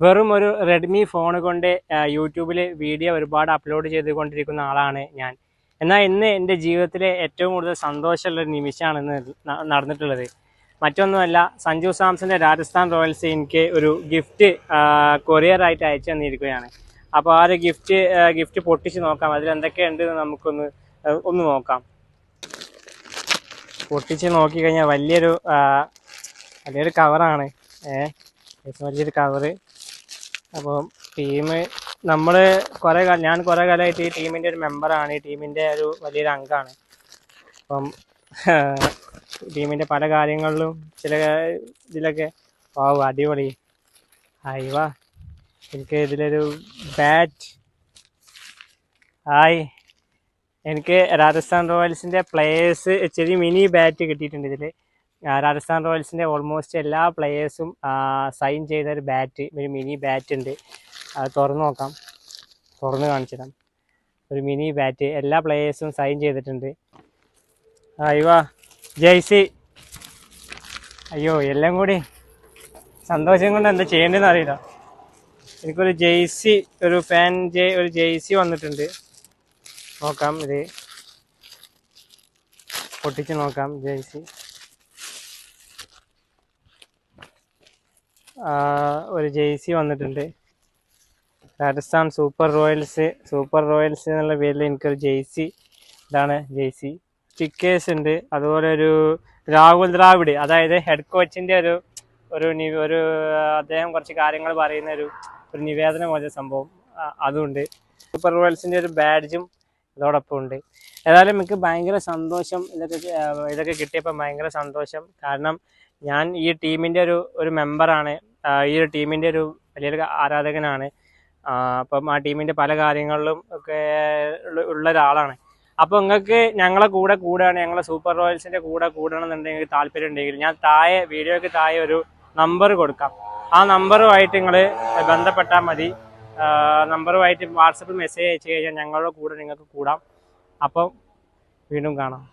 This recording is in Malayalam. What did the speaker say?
വെറും ഒരു റെഡ്മി ഫോൺ കൊണ്ട് യൂട്യൂബിൽ വീഡിയോ ഒരുപാട് അപ്ലോഡ് ചെയ്തുകൊണ്ടിരിക്കുന്ന ആളാണ് ഞാൻ. എന്നാൽ ഇന്ന് എൻ്റെ ജീവിതത്തിലെ ഏറ്റവും കൂടുതൽ സന്തോഷമുള്ള ഒരു നിമിഷമാണ് ഇന്ന് നടന്നിട്ടുള്ളത്. മറ്റൊന്നുമല്ല, സഞ്ജു സാംസന്റെ രാജസ്ഥാൻ റോയൽസ് എനിക്ക് ഒരു ഗിഫ്റ്റ് കൊറിയറായിട്ട് അയച്ചു തന്നിരിക്കുകയാണ്. അപ്പോൾ ആ ഒരു ഗിഫ്റ്റ് പൊട്ടിച്ച് നോക്കാം, അതിലെന്തൊക്കെയുണ്ട് നമുക്കൊന്ന് നോക്കാം. പൊട്ടിച്ച് നോക്കിക്കഴിഞ്ഞാൽ വലിയൊരു കവറാണ്. വലിയൊരു കവറ്. അപ്പം ഞാൻ കുറേ കാലമായിട്ട് ഈ ടീമിൻ്റെ ഒരു മെമ്പറാണ്, ഈ ടീമിൻ്റെ ഒരു വലിയൊരു അംഗമാണ്. അപ്പം ടീമിൻ്റെ പല കാര്യങ്ങളിലും ചില ഇതിലൊക്കെ അടിപൊളി. വാ, എനിക്ക് ഇതിലൊരു ബാറ്റ്. എനിക്ക് രാജസ്ഥാൻ റോയൽസിൻ്റെ പ്ലേയേഴ്സ് ചെറിയ മിനി ബാറ്റ് കിട്ടിയിട്ടുണ്ട്. ഇതിൽ രാജസ്ഥാൻ റോയൽസിൻ്റെ ഓൾമോസ്റ്റ് എല്ലാ പ്ലേയേഴ്സും സൈൻ ചെയ്ത ഒരു ബാറ്റ്, ഒരു മിനി ബാറ്റ് ഉണ്ട്. അത് തുറന്ന് കാണിച്ചു തരാം. ഒരു മിനി ബാറ്റ്, എല്ലാ പ്ലേയേഴ്സും സൈൻ ചെയ്തിട്ടുണ്ട്. വാ, ജെയ്സി. അയ്യോ, എല്ലാം കൂടി സന്തോഷം കൊണ്ട് എന്താ ചെയ്യേണ്ടതെന്ന് അറിയില്ല. എനിക്കൊരു ജെയ്സി, ഒരു ജെയ്സി വന്നിട്ടുണ്ട്. നോക്കാം, ഇത് പൊട്ടിച്ച് നോക്കാം. ജെയ്സി ഒരു ജെയ്സി വന്നിട്ടുണ്ട്. രാജസ്ഥാൻ സൂപ്പർ റോയൽസ് എന്നുള്ള പേരിൽ എനിക്കൊരു ജെയ്സി. ഇതാണ് ജെയ്സി. സ്റ്റിക്കേഴ്സ് ഉണ്ട്. അതുപോലെ ഒരു രാഹുൽ ദ്രാവിഡ്, അതായത് ഹെഡ് കോച്ചിൻ്റെ ഒരു അദ്ദേഹം കുറച്ച് കാര്യങ്ങൾ പറയുന്ന ഒരു നിവേദനം പോലെ സംഭവം അതുണ്ട്. സൂപ്പർ റോയൽസിൻ്റെ ഒരു ബാഡ്ജും ഇതോടൊപ്പം ഉണ്ട്. ഏതായാലും എനിക്ക് ഭയങ്കര സന്തോഷം, ഇതൊക്കെ കിട്ടിയപ്പോൾ ഭയങ്കര സന്തോഷം. കാരണം ഞാൻ ഈ ടീമിൻ്റെ ഒരു മെമ്പറാണ്, ഈ ഒരു ടീമിൻ്റെ ഒരു വലിയൊരു ആരാധകനാണ്. അപ്പം ആ ടീമിൻ്റെ പല കാര്യങ്ങളിലും ഒക്കെ ഉള്ള ഒരാളാണ്. അപ്പോൾ നിങ്ങൾക്ക് ഞങ്ങളെ കൂടെയാണ്, ഞങ്ങളെ സൂപ്പർ റോയൽസിൻ്റെ കൂടണമെന്നുണ്ടെങ്കിൽ താല്പര്യം ഉണ്ടെങ്കിൽ ഞാൻ വീഡിയോയ്ക്ക് താഴെ ഒരു നമ്പർ കൊടുക്കാം. ആ നമ്പറുമായിട്ട് നിങ്ങൾ ബന്ധപ്പെട്ടാൽ മതി. നമ്പറുമായിട്ട് വാട്സപ്പിൽ മെസ്സേജ് അയച്ചു കഴിഞ്ഞാൽ ഞങ്ങളുടെ കൂടെ നിങ്ങൾക്ക് കൂടാം. അപ്പം വീണ്ടും കാണാം.